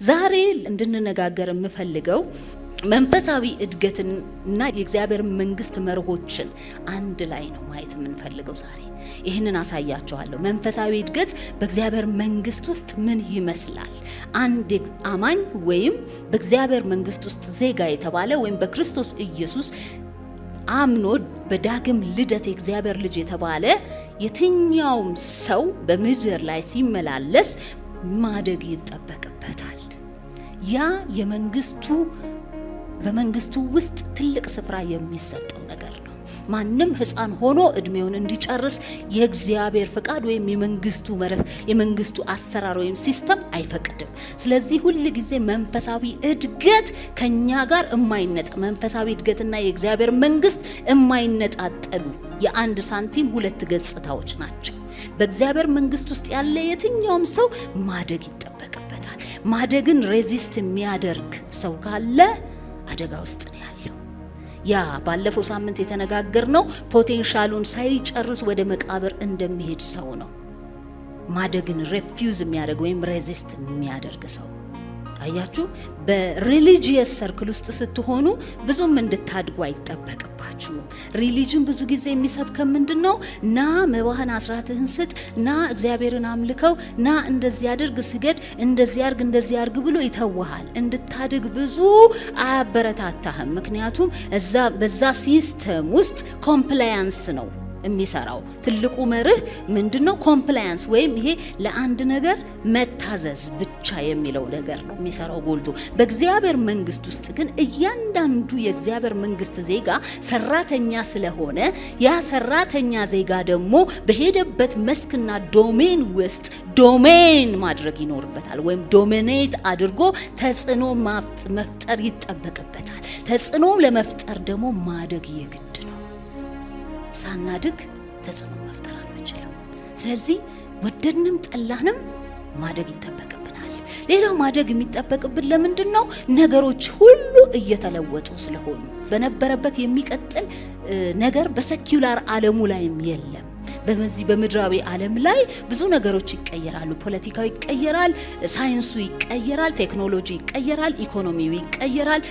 ዛሬ እንድንነጋገር የምፈልገው መንፈሳዊ እድገትና የእግዚአብሔር መንግስት መርሆችን አንድ ላይ ነው ማየት የምንፈልገው ዛሬ። ይህንን አሳያችኋለሁ። መንፈሳዊ እድገት በእግዚአብሔር መንግስት ውስጥ ምን ይመስላል? አንድ አማኝ ወይም በእግዚአብሔር መንግስት ውስጥ ዜጋ የተባለ ወይም በክርስቶስ ኢየሱስ አምኖ በዳግም ልደት የእግዚአብሔር ልጅ የተባለ የትኛውም ሰው በምድር ላይ ሲመላለስ ማደግ ይጠበቅበታል። ያ በመንግስቱ ውስጥ ትልቅ ስፍራ የሚሰጠው ነገር ነው። ማንም ህፃን ሆኖ እድሜውን እንዲጨርስ የእግዚአብሔር ፍቃድ ወይም የመንግስቱ መርህ የመንግስቱ አሰራር ወይም ሲስተም አይፈቅድም። ስለዚህ ሁል ጊዜ መንፈሳዊ እድገት ከኛ ጋር መንፈሳዊ እድገትና የእግዚአብሔር መንግስት የማይነጣጠሉ የአንድ ሳንቲም ሁለት ገጽታዎች ናቸው። በእግዚአብሔር መንግስት ውስጥ ያለ የትኛውም ሰው ማደግ ይጠበቅበታል። ማደግን ሬዚስት የሚያደርግ ሰው ካለ አደጋ ውስጥ ነው ያለው። ያ ባለፈው ሳምንት የተነጋገርነው ፖቴንሻሉን ሳይጨርስ ወደ መቃብር እንደሚሄድ ሰው ነው። ማደግን ሪፊውዝ የሚያደርግ ወይም ሬዚስት የሚያደርግ ሰው አያችሁ። በሪሊጂየስ ሰርክል ውስጥ ስትሆኑ ብዙም እንድታድጉ አይጠበቅባችሁም። ሪሊጅን ብዙ ጊዜ የሚሰብከው ምንድነው? ና መባህን አስራትህን ስጥ፣ ና እግዚአብሔርን አምልከው፣ ና እንደዚህ አድርግ፣ ስገድ፣ እንደዚህ አድርግ ብሎ ይተውሃል። እንድታድግ ብዙ አያበረታታህም። ምክንያቱም በዛ ሲስተም ውስጥ ኮምፕላያንስ ነው የሚሰራው። ትልቁ መርህ ምንድነው? ኮምፕላያንስ ወይም ይሄ ለአንድ ነገር መታዘዝ ብቻ የሚለው ነገር ነው የሚሰራው ጎልቶ። በእግዚአብሔር መንግስት ውስጥ ግን እያንዳንዱ የእግዚአብሔር መንግስት ዜጋ ሰራተኛ ስለሆነ ያ ሰራተኛ ዜጋ ደግሞ በሄደበት መስክና ዶሜን ውስጥ ዶሜን ማድረግ ይኖርበታል፣ ወይም ዶሚኔት አድርጎ ተጽዕኖ መፍጠር ይጠበቅበታል። ተጽዕኖ ለመፍጠር ደግሞ ማደግ የግድ ነው። ሳናድግ ተጽዕኖ መፍጠር አንችልም። ስለዚህ ወደድንም ጠላንም ማደግ ይጠበቅብናል። ሌላው ማደግ የሚጠበቅብን ለምንድነው? ነገሮች ሁሉ እየተለወጡ ስለሆኑ በነበረበት የሚቀጥል ነገር በሰኪዩላር ዓለሙ ላይም የለም። በዚህ በምድራዊ ዓለም ላይ ብዙ ነገሮች ይቀየራሉ። ፖለቲካው ይቀየራል፣ ሳይንሱ ይቀየራል፣ ቴክኖሎጂ ይቀየራል፣ ኢኮኖሚው ይቀየራል።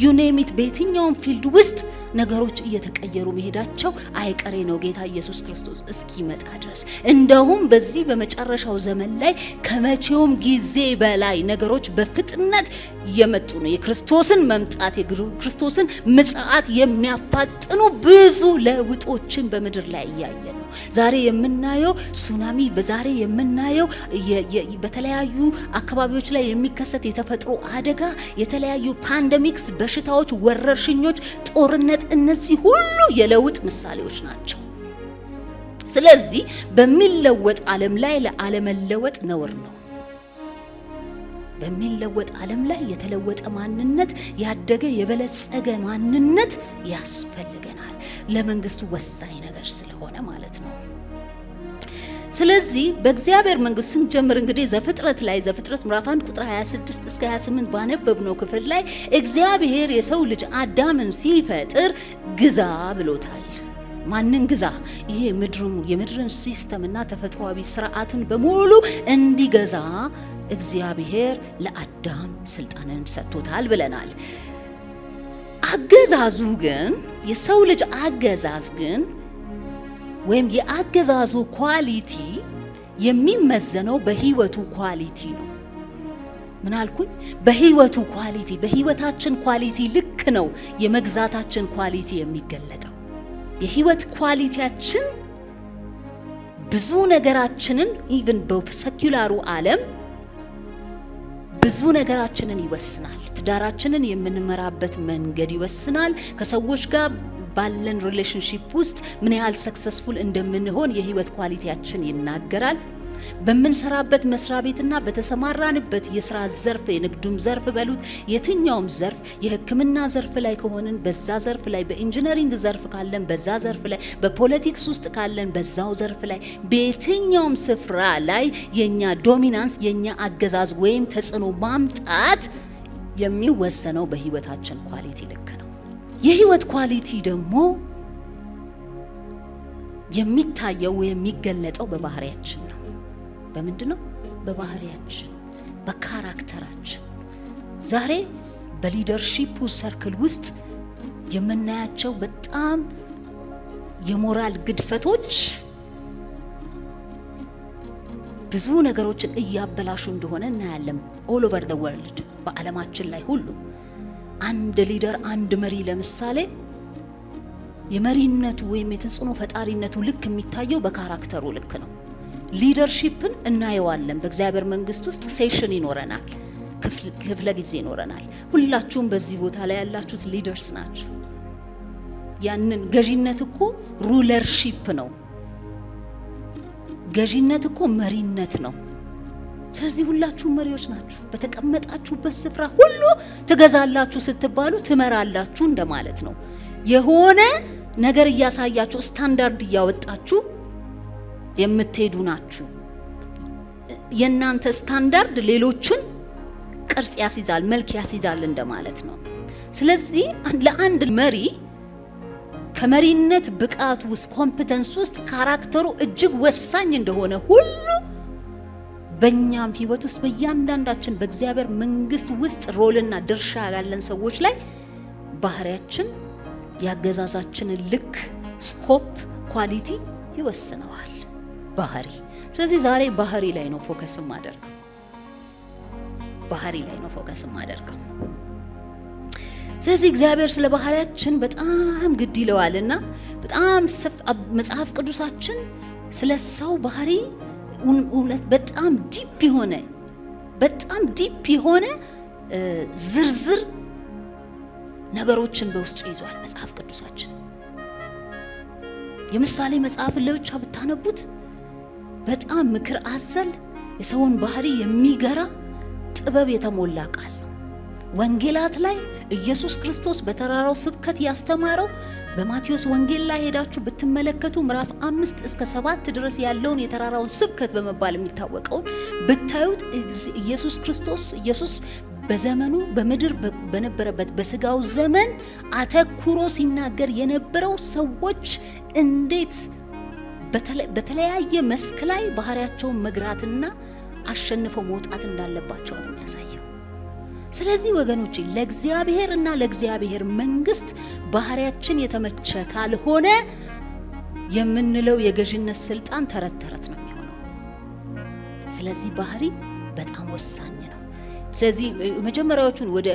ዩኔሚት በየትኛውም ፊልድ ውስጥ ነገሮች እየተቀየሩ መሄዳቸው አይቀሬ ነው ጌታ ኢየሱስ ክርስቶስ እስኪመጣ ድረስ። እንደውም በዚህ በመጨረሻው ዘመን ላይ ከመቼውም ጊዜ በላይ ነገሮች በፍጥነት እየመጡ ነው። የክርስቶስን መምጣት የክርስቶስን ምጽአት የሚያፋጥኑ ብዙ ለውጦችን በምድር ላይ እያየን ነው። ዛሬ የምናየው ሱናሚ፣ በዛሬ የምናየው በተለያዩ አካባቢዎች ላይ የሚከሰት የተፈጥሮ አደጋ፣ የተለያዩ ፓንደሚክስ፣ በሽታዎች፣ ወረርሽኞች፣ ጦርነት፣ እነዚህ ሁሉ የለውጥ ምሳሌዎች ናቸው። ስለዚህ በሚለወጥ ዓለም ላይ ለአለመለወጥ ነውር ነው። በሚለወጥ ዓለም ላይ የተለወጠ ማንነት፣ ያደገ የበለጸገ ማንነት ያስፈልገናል። ለመንግስቱ ወሳኝ ነገር ስለሆነ ማለት ነው። ስለዚህ በእግዚአብሔር መንግስት ስንጀምር እንግዲህ ዘፍጥረት ምዕራፍ 1 ቁጥር 26 እስከ 28 ባነበብነው ክፍል ላይ እግዚአብሔር የሰው ልጅ አዳምን ሲፈጥር ግዛ ብሎታል። ማንን ግዛ? ይሄ የምድርን ሲስተምና ተፈጥሯዊ ስርዓትን በሙሉ እንዲገዛ እግዚአብሔር ለአዳም ስልጣንን ሰጥቶታል ብለናል። አገዛዙ ግን የሰው ልጅ አገዛዝ ግን ወይም የአገዛዙ ኳሊቲ የሚመዘነው በህይወቱ ኳሊቲ ነው። ምን አልኩኝ? በህይወቱ ኳሊቲ፣ በህይወታችን ኳሊቲ ልክ ነው የመግዛታችን ኳሊቲ የሚገለጠው። የህይወት ኳሊቲያችን ብዙ ነገራችንን ኢቭን በሰኪዩላሩ ዓለም ብዙ ነገራችንን ይወስናል። ትዳራችንን የምንመራበት መንገድ ይወስናል። ከሰዎች ጋር ባለን ሪሌሽንሺፕ ውስጥ ምን ያህል ሰክሰስፉል እንደምንሆን የህይወት ኳሊቲያችን ይናገራል። በምንሰራበት መስሪያ ቤትና በተሰማራንበት የሥራ ዘርፍ፣ የንግዱም ዘርፍ በሉት የትኛውም ዘርፍ፣ የሕክምና ዘርፍ ላይ ከሆንን በዛ ዘርፍ ላይ፣ በኢንጂነሪንግ ዘርፍ ካለን በዛ ዘርፍ ላይ፣ በፖለቲክስ ውስጥ ካለን በዛው ዘርፍ ላይ፣ በየትኛውም ስፍራ ላይ የኛ ዶሚናንስ የኛ አገዛዝ ወይም ተጽዕኖ ማምጣት የሚወሰነው በህይወታችን ኳሊቲ ልክ ነው። የህይወት ኳሊቲ ደግሞ የሚታየው የሚገለጠው በባህሪያችን ነው። በምንድነው? በባህሪያችን። በካራክተራችን። ዛሬ በሊደርሺፕ ሰርክል ውስጥ የምናያቸው በጣም የሞራል ግድፈቶች ብዙ ነገሮችን እያበላሹ እንደሆነ እናያለን። ኦል ኦቨር ዘ ወርልድ፣ በዓለማችን ላይ ሁሉ አንድ ሊደር፣ አንድ መሪ ለምሳሌ የመሪነቱ ወይም የተጽዕኖ ፈጣሪነቱ ልክ የሚታየው በካራክተሩ ልክ ነው። ሊደርሺፕን እናየዋለን። በእግዚአብሔር መንግስት ውስጥ ሴሽን ይኖረናል፣ ክፍለ ጊዜ ይኖረናል። ሁላችሁም በዚህ ቦታ ላይ ያላችሁት ሊደርስ ናችሁ። ያንን ገዢነት እኮ ሩለርሺፕ ነው። ገዢነት እኮ መሪነት ነው። ስለዚህ ሁላችሁም መሪዎች ናችሁ። በተቀመጣችሁበት ስፍራ ሁሉ ትገዛላችሁ ስትባሉ ትመራላችሁ እንደማለት ነው። የሆነ ነገር እያሳያችሁ ስታንዳርድ እያወጣችሁ የምትሄዱ ናችሁ። የእናንተ ስታንዳርድ ሌሎችን ቅርጽ ያስይዛል፣ መልክ ያስይዛል እንደማለት ነው። ስለዚህ ለአንድ መሪ ከመሪነት ብቃት ውስጥ ኮምፒተንስ ውስጥ ካራክተሩ እጅግ ወሳኝ እንደሆነ ሁሉ በእኛም ህይወት ውስጥ በእያንዳንዳችን በእግዚአብሔር መንግስት ውስጥ ሮልና ድርሻ ያለን ሰዎች ላይ ባህሪያችን ያገዛዛችንን ልክ፣ ስኮፕ፣ ኳሊቲ ይወስነዋል ባህሪ። ስለዚህ ዛሬ ባህሪ ላይ ነው ፎከስ ማደርገው። ባህሪ ላይ ነው ፎከስ ማደርገው። ስለዚህ እግዚአብሔር ስለ ባህሪያችን በጣም ግድ ይለዋልና በጣም መጽሐፍ ቅዱሳችን ስለ ሰው ባህሪ በጣም ዲፕ የሆነ ዝርዝር ነገሮችን በውስጡ ይዟል መጽሐፍ ቅዱሳችን። የምሳሌ መጽሐፍን ለብቻ ብታነቡት በጣም ምክር አዘል የሰውን ባህሪ የሚገራ ጥበብ የተሞላ ቃል ነው። ወንጌላት ላይ ኢየሱስ ክርስቶስ በተራራው ስብከት ያስተማረው በማቴዎስ ወንጌል ላይ ሄዳችሁ ብትመለከቱ ምዕራፍ 5 እስከ 7 ድረስ ያለውን የተራራውን ስብከት በመባል የሚታወቀውን ብታዩት ኢየሱስ በዘመኑ በምድር በነበረበት በስጋው ዘመን አተኩሮ ሲናገር የነበረው ሰዎች እንዴት በተለያየ መስክ ላይ ባህሪያቸውን መግራትና አሸንፈው መውጣት እንዳለባቸው ነው የሚያሳየው። ስለዚህ ወገኖቼ ለእግዚአብሔርና ለእግዚአብሔር መንግስት ባህሪያችን የተመቸ ካልሆነ የምንለው የገዥነት ስልጣን ተረት ነው የሚሆነው። ስለዚህ ባህሪ በጣም ወሳኝ ነው። ስለዚህ መጀመሪያዎቹን ወደ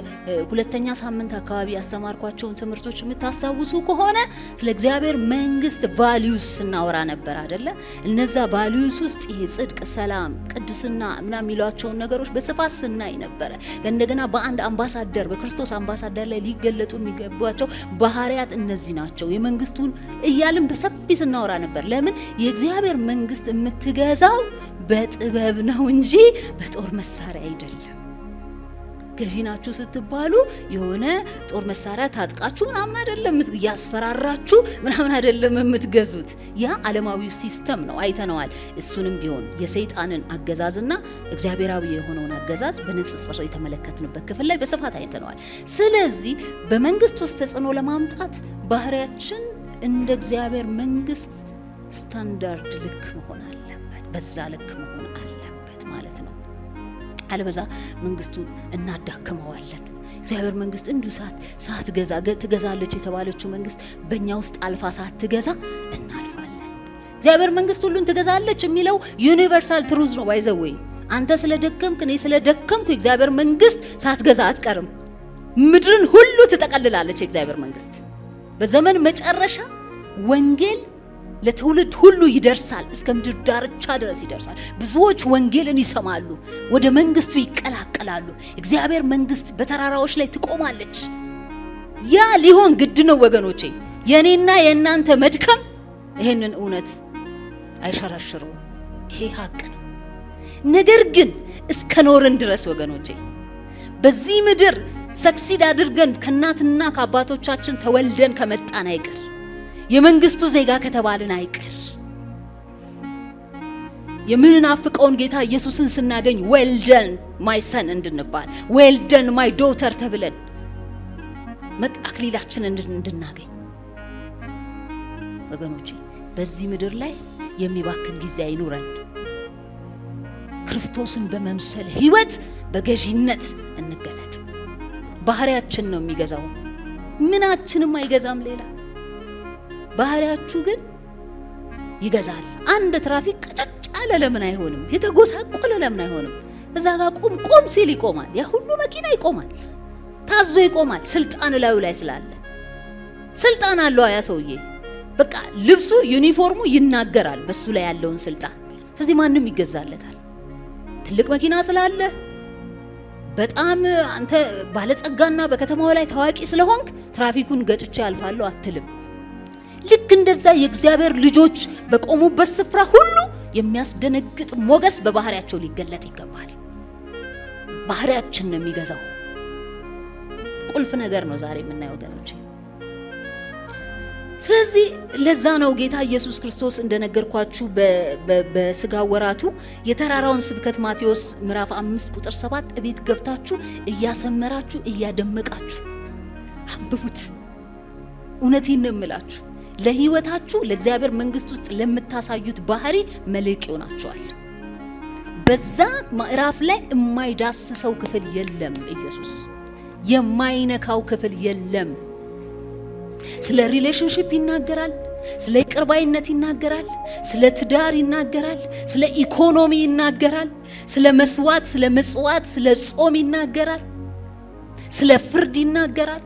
ሁለተኛ ሳምንት አካባቢ ያስተማርኳቸውን ትምህርቶች የምታስታውሱ ከሆነ ስለ እግዚአብሔር መንግስት ቫልዩስ እናወራ ነበር አይደለ? እነዛ ቫልዩስ ውስጥ ይሄ ጽድቅ፣ ሰላም፣ ቅድስና ምናምን የሚሏቸውን ነገሮች በስፋት ስናይ ነበረ። እንደገና በአንድ አምባሳደር በክርስቶስ አምባሳደር ላይ ሊገለጡ የሚገባቸው ባህሪያት እነዚህ ናቸው። የመንግስቱን እያልን በሰፊ ስናወራ ነበር። ለምን? የእግዚአብሔር መንግስት የምትገዛው በጥበብ ነው እንጂ በጦር መሳሪያ አይደለም። ገዢ ናችሁ ስትባሉ የሆነ ጦር መሳሪያ ታጥቃችሁ ምናምን አይደለም ያስፈራራችሁ ምናምን አይደለም የምትገዙት። ያ ዓለማዊው ሲስተም ነው፣ አይተነዋል። እሱንም ቢሆን የሰይጣንን አገዛዝና እግዚአብሔራዊ የሆነውን አገዛዝ በንጽጽር የተመለከትንበት ክፍል ላይ በስፋት አይተነዋል። ስለዚህ በመንግስት ውስጥ ተጽዕኖ ለማምጣት ባህሪያችን እንደ እግዚአብሔር መንግስት ስታንዳርድ ልክ መሆን አለበት፣ በዛ ልክ መሆን አለበት ማለት ነው። አለበዛ መንግስቱን እናዳክመዋለን። እግዚአብሔር መንግስት እንዲሁ ሳትገዛ ትገዛለች የተባለችው መንግስት በእኛ ውስጥ አልፋ ሳትገዛ እናልፋለን። እግዚአብሔር መንግስት ሁሉን ትገዛለች የሚለው ዩኒቨርሳል ትሩዝ ነው። ባይዘወይ አንተ ስለደከምክ እኔ ስለደከምኩ እግዚአብሔር መንግስት ሳትገዛ አትቀርም። ምድርን ሁሉ ትጠቀልላለች የእግዚአብሔር መንግስት። በዘመን መጨረሻ ወንጌል ለትውልድ ሁሉ ይደርሳል፣ እስከ ምድር ዳርቻ ድረስ ይደርሳል። ብዙዎች ወንጌልን ይሰማሉ፣ ወደ መንግስቱ ይቀላቀላሉ። እግዚአብሔር መንግስት በተራራዎች ላይ ትቆማለች። ያ ሊሆን ግድ ነው ወገኖቼ። የኔና የእናንተ መድከም ይሄንን እውነት አይሸረሽረው። ይሄ ሀቅ ነው። ነገር ግን እስከ ኖርን ድረስ ወገኖቼ በዚህ ምድር ሰክሲድ አድርገን ከእናትና ከአባቶቻችን ተወልደን ከመጣን አይቀር የመንግስቱ ዜጋ ከተባልን አይቀር የምንናፍቀውን ጌታ ኢየሱስን ስናገኝ ዌልደን ማይ ሰን እንድንባል ዌልደን ማይ ዶተር ተብለን አክሊላችንን እንድናገኝ ወገኖቼ በዚህ ምድር ላይ የሚባክን ጊዜ አይኑረን። ክርስቶስን በመምሰል ህይወት በገዢነት እንገለጥ። ባህሪያችን ነው የሚገዛው፣ ምናችንም አይገዛም ሌላ። ባህሪያችሁ ግን ይገዛል። አንድ ትራፊክ ቀጨጭ ያለ ለምን አይሆንም? የተጎሳቆለ ለምን አይሆንም? እዛ ጋር ቆም ሲል ይቆማል። ያ ሁሉ መኪና ይቆማል፣ ታዞ ይቆማል። ስልጣን ላዩ ላይ ስላለ ስልጣን አለው ያ ሰውዬ። በቃ ልብሱ ዩኒፎርሙ ይናገራል በሱ ላይ ያለውን ስልጣን። ስለዚህ ማንም ይገዛለታል። ትልቅ መኪና ስላለ በጣም አንተ ባለጸጋና በከተማው ላይ ታዋቂ ስለሆንክ ትራፊኩን ገጭቼ አልፋለሁ አትልም። ልክ እንደዛ የእግዚአብሔር ልጆች በቆሙበት ስፍራ ሁሉ የሚያስደነግጥ ሞገስ በባህሪያቸው ሊገለጥ ይገባል። ባህሪያችን ነው የሚገዛው። ቁልፍ ነገር ነው ዛሬ የምናየው ወገኖች። ስለዚህ ለዛ ነው ጌታ ኢየሱስ ክርስቶስ እንደነገርኳችሁ በስጋ ወራቱ የተራራውን ስብከት ማቴዎስ ምዕራፍ 5 ቁጥር 7 እቤት ገብታችሁ እያሰመራችሁ እያደመቃችሁ አንብቡት። እውነቴን ነው የምላችሁ፣ ለህይወታችሁ ለእግዚአብሔር መንግስት ውስጥ ለምታሳዩት ባህሪ መልህቅ ይሆናችኋል። በዛ ምዕራፍ ላይ የማይዳስሰው ክፍል የለም። ኢየሱስ የማይነካው ክፍል የለም። ስለ ሪሌሽንሺፕ ይናገራል፣ ስለ ይቅርባይነት ይናገራል፣ ስለ ትዳር ይናገራል፣ ስለ ኢኮኖሚ ይናገራል፣ ስለ መስዋዕት፣ ስለ መጽዋት፣ ስለ ጾም ይናገራል፣ ስለ ፍርድ ይናገራል።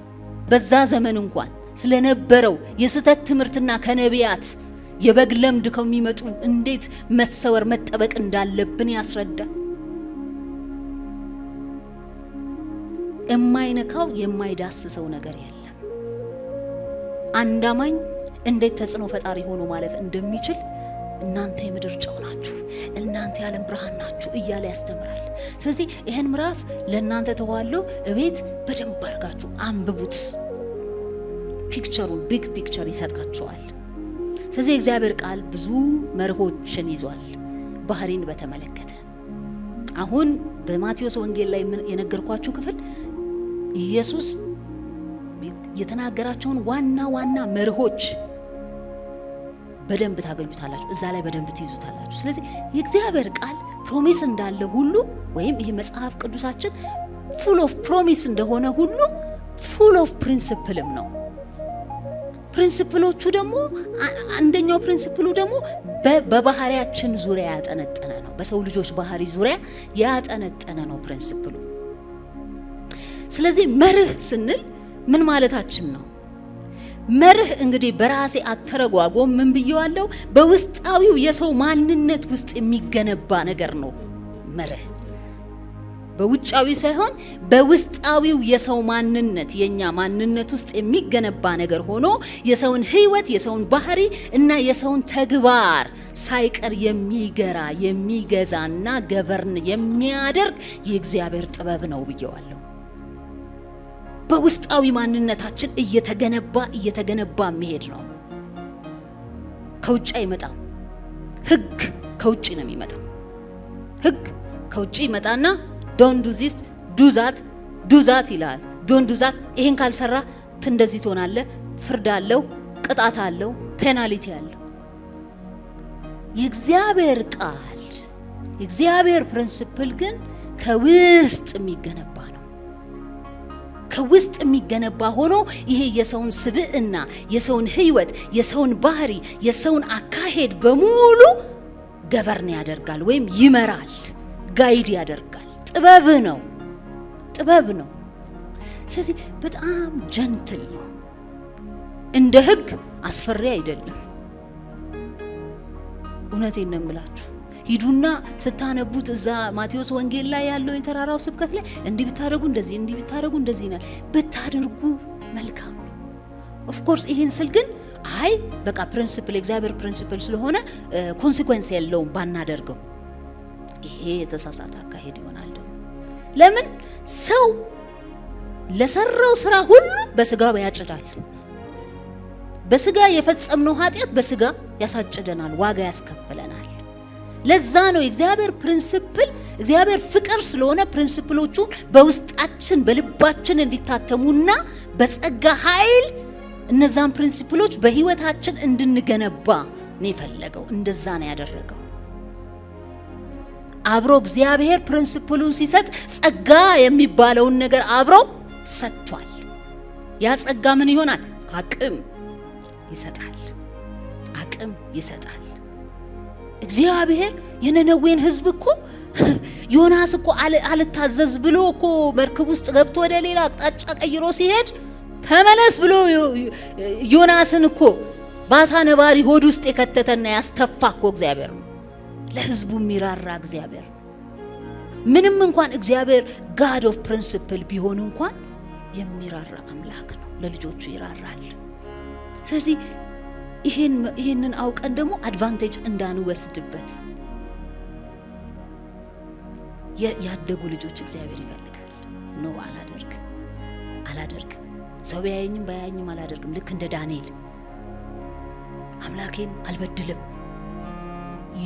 በዛ ዘመን እንኳን ስለነበረው የስተት ትምህርትና ከነቢያት የበግ ለምድ ከሚመጡ እንዴት መሰወር መጠበቅ እንዳለብን ያስረዳል። የማይነካው የማይዳስሰው ነገር የለም። አንድ አማኝ እንዴት ተጽዕኖ ፈጣሪ ሆኖ ማለፍ እንደሚችል እናንተ የምድር ጨው ናችሁ፣ እናንተ የዓለም ብርሃን ናችሁ እያለ ያስተምራል። ስለዚህ ይሄን ምዕራፍ ለእናንተ ተዋለው እቤት በደንብ አድርጋችሁ አንብቡት። ፒክቸሩን ቢግ ፒክቸር ይሰጣችኋል። ስለዚህ እግዚአብሔር ቃል ብዙ መርሆችን ይዟል ባህሪን በተመለከተ። አሁን በማቴዎስ ወንጌል ላይ የነገርኳችሁ ክፍል ኢየሱስ የተናገራቸውን ዋና ዋና መርሆች በደንብ ታገኙታላችሁ፣ እዛ ላይ በደንብ ትይዙታላችሁ። ስለዚህ የእግዚአብሔር ቃል ፕሮሚስ እንዳለ ሁሉ ወይም ይሄ መጽሐፍ ቅዱሳችን ፉል ኦፍ ፕሮሚስ እንደሆነ ሁሉ ፉል ኦፍ ፕሪንሲፕልም ነው። ፕሪንሲፕሎቹ ደግሞ አንደኛው ፕሪንሲፕሉ ደግሞ በባህሪያችን ዙሪያ ያጠነጠነ ነው። በሰው ልጆች ባህሪ ዙሪያ ያጠነጠነ ነው ፕሪንሲፕሉ። ስለዚህ መርህ ስንል ምን ማለታችን ነው? መርህ እንግዲህ በራሴ አተረጓጎም ምን ብየዋለሁ? በውስጣዊው የሰው ማንነት ውስጥ የሚገነባ ነገር ነው መርህ። በውጫዊ ሳይሆን በውስጣዊው የሰው ማንነት የኛ ማንነት ውስጥ የሚገነባ ነገር ሆኖ የሰውን ህይወት፣ የሰውን ባህሪ እና የሰውን ተግባር ሳይቀር የሚገራ የሚገዛና ገቨርን የሚያደርግ የእግዚአብሔር ጥበብ ነው ብየዋለሁ። በውስጣዊ ማንነታችን እየተገነባ መሄድ ነው። ከውጭ አይመጣም። ህግ ከውጭ ነው የሚመጣው። ህግ ከውጭ ይመጣና ዶንት ዱ ዚስ ዱ ዛት ይላል። ዶንት ዱ ዛት፣ ይሄን ካልሰራ እንደዚህ ትሆናለህ፣ ፍርድ አለው፣ ቅጣት አለው፣ ፔናልቲ አለው። የእግዚአብሔር ቃል የእግዚአብሔር ፕሪንሲፕል ግን ከውስጥ የሚገነባ ነው። ከውስጥ የሚገነባ ሆኖ ይሄ የሰውን ስብዕና፣ የሰውን ህይወት፣ የሰውን ባህሪ፣ የሰውን አካሄድ በሙሉ ገቨርን ያደርጋል ወይም ይመራል፣ ጋይድ ያደርጋል። ጥበብ ነው። ስለዚህ በጣም ጀንትል ነው። እንደ ህግ አስፈሪ አይደለም። እውነቴን ነው የምላችሁ። ሂዱና ስታነቡት እዛ ማቴዎስ ወንጌል ላይ ያለው የተራራው ስብከት ላይ እንዲህ ብታደርጉ እንደዚህ፣ እንዲህ ብታደርጉ እንደዚህ ይላል። ብታደርጉ መልካም ነው። ኦፍ ኮርስ ይሄን ስል ግን አይ በቃ ፕሪንሲፕል የእግዚአብሔር ፕሪንሲፕል ስለሆነ ኮንሲኩዌንስ የለውም ባናደርገው፣ ይሄ የተሳሳተ አካሄድ ይሆናል። ደግሞ ለምን ሰው ለሰራው ስራ ሁሉ በስጋው ያጭዳል። በስጋ የፈጸምነው ኃጢአት በስጋ ያሳጭደናል፣ ዋጋ ያስከፍለናል። ለዛ ነው የእግዚአብሔር ፕሪንሲፕል፣ እግዚአብሔር ፍቅር ስለሆነ ፕሪንሲፕሎቹ በውስጣችን በልባችን እንዲታተሙና በጸጋ ኃይል እነዛን ፕሪንሲፕሎች በህይወታችን እንድንገነባ ነው የፈለገው። እንደዛ ነው ያደረገው። አብሮ እግዚአብሔር ፕሪንሲፕሉን ሲሰጥ ጸጋ የሚባለውን ነገር አብሮ ሰጥቷል። ያ ጸጋ ምን ይሆናል? አቅም ይሰጣል። አቅም ይሰጣል። እግዚአብሔር የነነዌን ሕዝብ እኮ ዮናስ እኮ አልታዘዝ ብሎ እኮ መርከብ ውስጥ ገብቶ ወደ ሌላ አቅጣጫ ቀይሮ ሲሄድ ተመለስ ብሎ ዮናስን እኮ ባሳ ነባሪ ሆድ ውስጥ የከተተና ያስተፋ እኮ እግዚአብሔር ነው። ለሕዝቡ የሚራራ እግዚአብሔር ነው። ምንም እንኳን እግዚአብሔር ጋድ ኦፍ ፕሪንሲፕል ቢሆን እንኳን የሚራራ አምላክ ነው። ለልጆቹ ይራራል። ስለዚህ ይሄንን አውቀን ደግሞ አድቫንቴጅ እንዳንወስድበት ያደጉ ልጆች እግዚአብሔር ይፈልጋል። ኖ አላደርግም ሰው ቢያየኝም ባያየኝም አላደርግም። ልክ እንደ ዳንኤል አምላኬን አልበድልም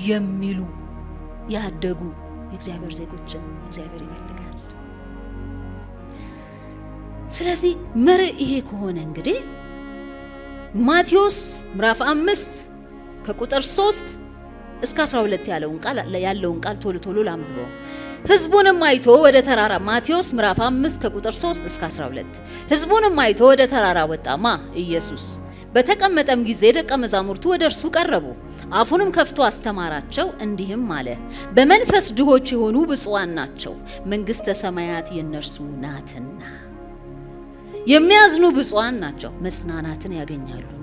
የሚሉ ያደጉ የእግዚአብሔር ዜጎችን እግዚአብሔር ይፈልጋል። ስለዚህ ይሄ ከሆነ እንግዲህ ማቴዎስ ምዕራፍ 5 ከቁጥር 3 እስከ 12 ያለውን ቃል ቶሎ ላንብበው። ሕዝቡንም አይቶ ወደ ተራራ ማቴዎስ ምዕራፍ 5 ከቁጥር 3 እስከ 12 ሕዝቡንም አይቶ ወደ ተራራ ወጣማ ኢየሱስ በተቀመጠም ጊዜ ደቀ መዛሙርቱ ወደ እርሱ ቀረቡ። አፉንም ከፍቶ አስተማራቸው እንዲህም አለ፣ በመንፈስ ድሆች የሆኑ ብፁዓን ናቸው፣ መንግሥተ ሰማያት የእነርሱ ናትና። የሚያዝኑ ብፁዓን ናቸው፣ መጽናናትን ያገኛሉና።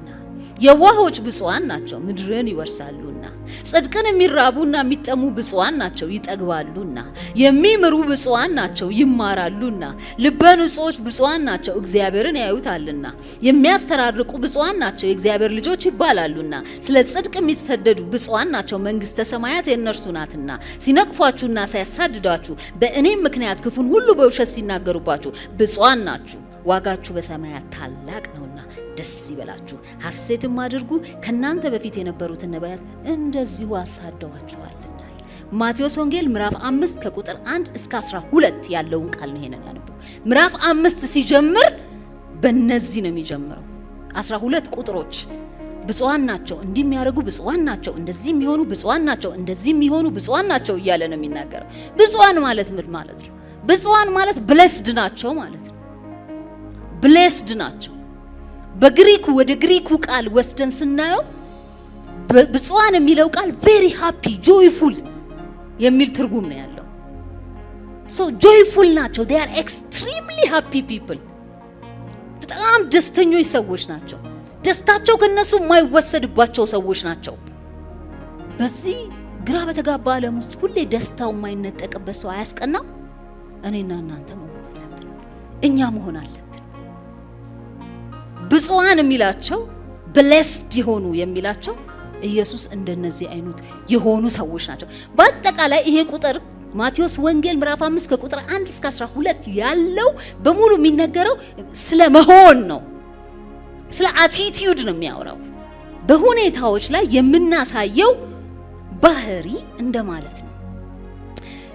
የዋሆች ብፁዓን ናቸው፣ ምድርን ይወርሳሉና። ጽድቅን የሚራቡና የሚጠሙ ብፁዓን ናቸው፣ ይጠግባሉና። የሚምሩ ብፁዓን ናቸው፣ ይማራሉና። ልበ ንጹሖች ብፁዓን ናቸው፣ እግዚአብሔርን ያዩታልና። የሚያስተራርቁ ብፁዓን ናቸው፣ የእግዚአብሔር ልጆች ይባላሉና። ስለ ጽድቅ የሚሰደዱ ብፁዓን ናቸው፣ መንግሥተ ሰማያት የእነርሱ ናትና። ሲነቅፏችሁና ሲያሳድዷችሁ በእኔም ምክንያት ክፉን ሁሉ በውሸት ሲናገሩባችሁ ብፁዓን ናችሁ፣ ዋጋችሁ በሰማያት ታላቅ ነውና ደስ ይበላችሁ፣ ሐሴትም አድርጉ፣ ከናንተ በፊት የነበሩትን ነቢያት እንደዚሁ አሳደዋቸዋልና። ማቴዎስ ወንጌል ምዕራፍ 5 ከቁጥር 1 እስከ 12 ያለውን ቃል ነው ይሄንን ያነበው። ምዕራፍ 5 ሲጀምር በእነዚህ ነው የሚጀምረው። 12 ቁጥሮች ብፁዓን ናቸው፣ እንዲህ የሚያደርጉ ብፁዓን ናቸው፣ እንደዚህ የሚሆኑ ብፁዓን ናቸው፣ እንደዚህ የሚሆኑ ብፁዓን ናቸው እያለ ነው የሚናገረው። ብፁዓን ማለት ምን ማለት ነው? ብፁዓን ማለት ብሌስድ ናቸው ማለት ነው። ብሌስድ ናቸው። በግሪኩ ወደ ግሪኩ ቃል ወስደን ስናየው ብፁዓን የሚለው ቃል ቬሪ ሃፒ ጆይፉል የሚል ትርጉም ነው ያለው። ሶ ጆይፉል ናቸው። they are extremely happy people። በጣም ደስተኞች ሰዎች ናቸው። ደስታቸው ከነሱ የማይወሰድባቸው ሰዎች ናቸው። በዚህ ግራ በተጋባ ዓለም ውስጥ ሁሌ ደስታው የማይነጠቅበት ሰው አያስቀናም? እኔና እናንተ መሆን አለብን። እኛ መሆን አለብን። ብፁዓን የሚላቸው ብሌስድ የሆኑ የሚላቸው ኢየሱስ እንደነዚህ አይነት የሆኑ ሰዎች ናቸው። በአጠቃላይ ይሄ ቁጥር ማቴዎስ ወንጌል ምዕራፍ 5 ከቁጥር 1 እስከ 12 ያለው በሙሉ የሚነገረው ስለ መሆን ነው። ስለ አቲቲዩድ ነው የሚያወራው። በሁኔታዎች ላይ የምናሳየው ባህሪ እንደማለት ነው።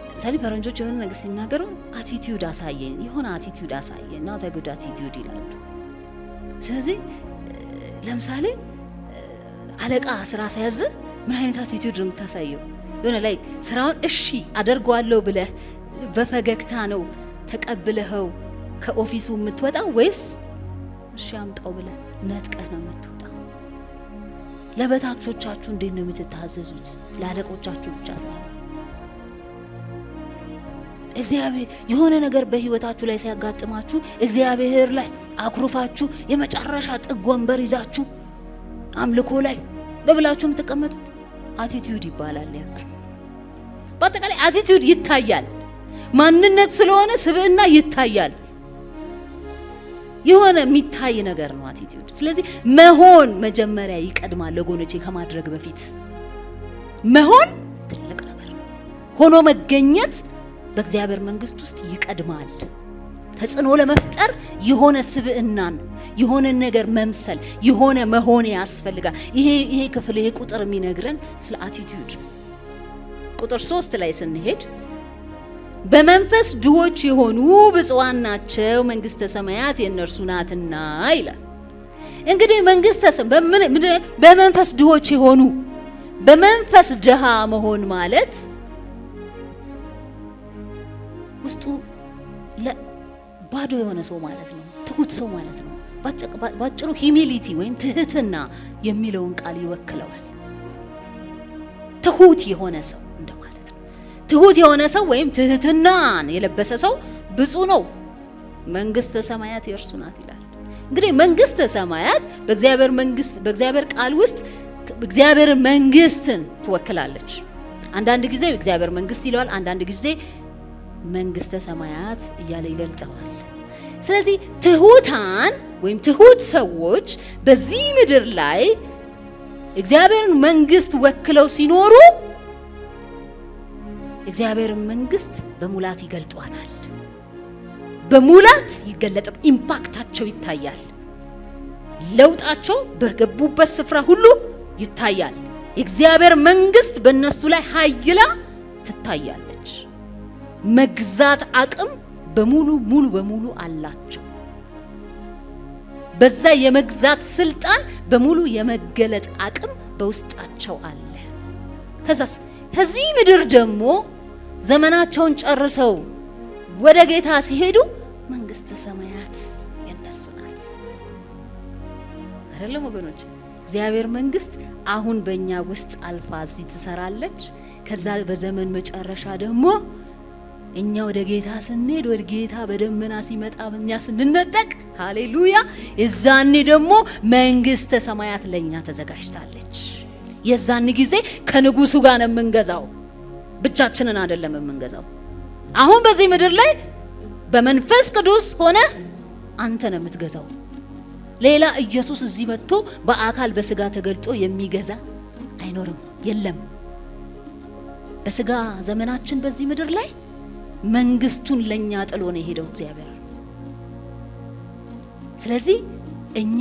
ለምሳሌ ፈረንጆች የሆነ ነገር ሲናገሩ አቲቲዩድ አሳየን፣ የሆነ አቲቲዩድ አሳየን ነው ተጉድ አቲቲዩድ ይላሉ። ስለዚህ ለምሳሌ አለቃ ስራ ሲያዝ ምን አይነት አቲቲዩድ ነው የምታሳየው? የሆነ ላይ ስራውን እሺ አደርገዋለሁ ብለህ በፈገግታ ነው ተቀብለኸው ከኦፊሱ የምትወጣው ወይስ እሺ አምጣው ብለህ ነጥቀህ ነው የምትወጣው? ለበታቾቻችሁ እንዴት ነው የምትታዘዙት? ለአለቆቻችሁ ብቻ ሳይሆን እግዚአብሔር የሆነ ነገር በህይወታችሁ ላይ ሲያጋጥማችሁ እግዚአብሔር ላይ አኩርፋችሁ የመጨረሻ ጥግ ወንበር ይዛችሁ አምልኮ ላይ በብላችሁ የምትቀመጡት አቲቲዩድ ይባላል። ያ በአጠቃላይ አቲቲዩድ ይታያል። ማንነት ስለሆነ ስብዕና ይታያል። የሆነ የሚታይ ነገር ነው አቲቲዩድ። ስለዚህ መሆን መጀመሪያ ይቀድማል። ለጎኖቼ ከማድረግ በፊት መሆን ትልቅ ነገር ነው። ሆኖ መገኘት በእግዚአብሔር መንግስት ውስጥ ይቀድማል። ተጽዕኖ ለመፍጠር የሆነ ስብዕናን የሆነ ነገር መምሰል የሆነ መሆን ያስፈልጋል። ይሄ ክፍል ይሄ ቁጥር የሚነግረን ስለ አቲቲዩድ። ቁጥር 3 ላይ ስንሄድ በመንፈስ ድሆች የሆኑ ብፁዓን ናቸው መንግስተ ሰማያት የእነርሱ ናትና ይላል። እንግዲህ በመንፈስ ድሆች የሆኑ በመንፈስ ድሃ መሆን ማለት ውስጡ ባዶ የሆነ ሰው ማለት ነው። ትሁት ሰው ማለት ነው። ባጭሩ ሂዩሚሊቲ ወይም ትህትና የሚለውን ቃል ይወክለዋል። ትሁት የሆነ ሰው እንደማለት ነው። ትሁት የሆነ ሰው ወይም ትህትናን የለበሰ ሰው ብፁዕ ነው፣ መንግስተ ሰማያት የእርሱ ናት ይላል። እንግዲህ መንግስተ ሰማያት በእግዚአብሔር ቃል ውስጥ እግዚአብሔር መንግስትን ትወክላለች። አንዳንድ ጊዜ እግዚአብሔር መንግስት ይለዋል፣ አንዳንድ ጊዜ መንግስተ ሰማያት እያለ ይገልጸዋል። ስለዚህ ትሁታን ወይም ትሁት ሰዎች በዚህ ምድር ላይ እግዚአብሔርን መንግስት ወክለው ሲኖሩ እግዚአብሔርን መንግስት በሙላት ይገልጧታል። በሙላት ይገለጣል። ኢምፓክታቸው ይታያል። ለውጣቸው በገቡበት ስፍራ ሁሉ ይታያል። የእግዚአብሔር መንግስት በእነሱ ላይ ኃይላ ትታያለች። መግዛት አቅም ሙሉ በሙሉ አላቸው። በዛ የመግዛት ስልጣን በሙሉ የመገለጥ አቅም በውስጣቸው አለ። ከዚህ ምድር ደግሞ ዘመናቸውን ጨርሰው ወደ ጌታ ሲሄዱ መንግስተ ሰማያት የነሱ ናት። አይደለም ወገኖች? እግዚአብሔር መንግስት አሁን በእኛ ውስጥ አልፋ እዚህ ትሰራለች። ከዛ በዘመን መጨረሻ ደግሞ እኛ ወደ ጌታ ስንሄድ ወደ ጌታ በደመና ሲመጣ እኛ ስንነጠቅ፣ ሃሌሉያ፣ የዛኔ ደግሞ መንግስተ ሰማያት ለኛ ተዘጋጅታለች። የዛን ጊዜ ከንጉሱ ጋር ነው የምንገዛው፣ ብቻችንን አይደለም የምንገዛው። አሁን በዚህ ምድር ላይ በመንፈስ ቅዱስ ሆነ አንተ ነው የምትገዛው። ሌላ ኢየሱስ እዚህ መጥቶ በአካል በስጋ ተገልጦ የሚገዛ አይኖርም፣ የለም። በስጋ ዘመናችን በዚህ ምድር ላይ መንግስቱን ለኛ ጥሎ ነው የሄደው እግዚአብሔር። ስለዚህ እኛ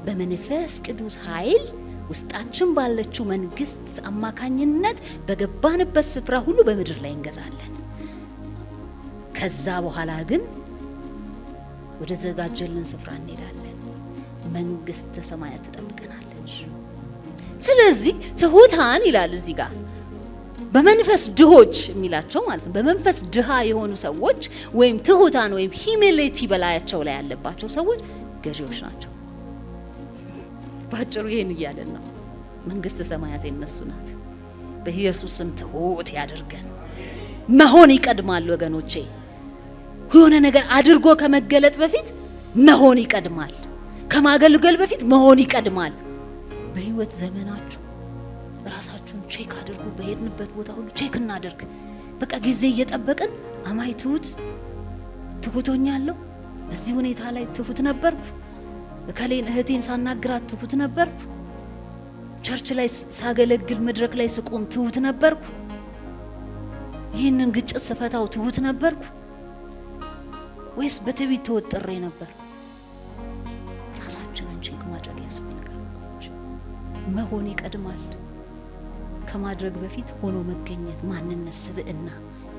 በመንፈስ ቅዱስ ኃይል ውስጣችን ባለችው መንግስት አማካኝነት በገባንበት ስፍራ ሁሉ በምድር ላይ እንገዛለን። ከዛ በኋላ ግን ወደ ተዘጋጀልን ስፍራ እንሄዳለን። መንግስተ ሰማያት ትጠብቀናለች። ስለዚህ ትሁታን ይላል እዚህ ጋር በመንፈስ ድሆች የሚላቸው ማለት ነው። በመንፈስ ድሃ የሆኑ ሰዎች ወይም ትሁታን ወይም ሂዩሚሊቲ በላያቸው ላይ ያለባቸው ሰዎች ገዢዎች ናቸው። ባጭሩ ይሄን እያለን ነው። መንግስተ ሰማያት የነሱ ናት። በኢየሱስ ስም ትሁት ያድርገን። መሆን ይቀድማል ወገኖቼ። የሆነ ነገር አድርጎ ከመገለጥ በፊት መሆን ይቀድማል። ከማገልገል በፊት መሆን ይቀድማል። በህይወት ዘመናችሁ ራሳችሁን ቼክ አድርጉ። በሄድንበት ቦታ ሁሉ ቼክ እናድርግ። በቃ ጊዜ እየጠበቅን አማይ ትሁት ሆኛለሁ፣ በዚህ ሁኔታ ላይ ትሁት ነበርኩ፣ እከሌን እህቴን ሳናግራት ትሁት ነበርኩ፣ ቸርች ላይ ሳገለግል መድረክ ላይ ስቆም ትሁት ነበርኩ፣ ይህንን ግጭት ስፈታው ትሁት ነበርኩ ወይስ በትዕቢት ተወጥሬ ነበር? ራሳችንን ቼክ ማድረግ ያስፈልጋል። መሆን ይቀድማል። ከማድረግ በፊት ሆኖ መገኘት፣ ማንነት፣ ስብዕና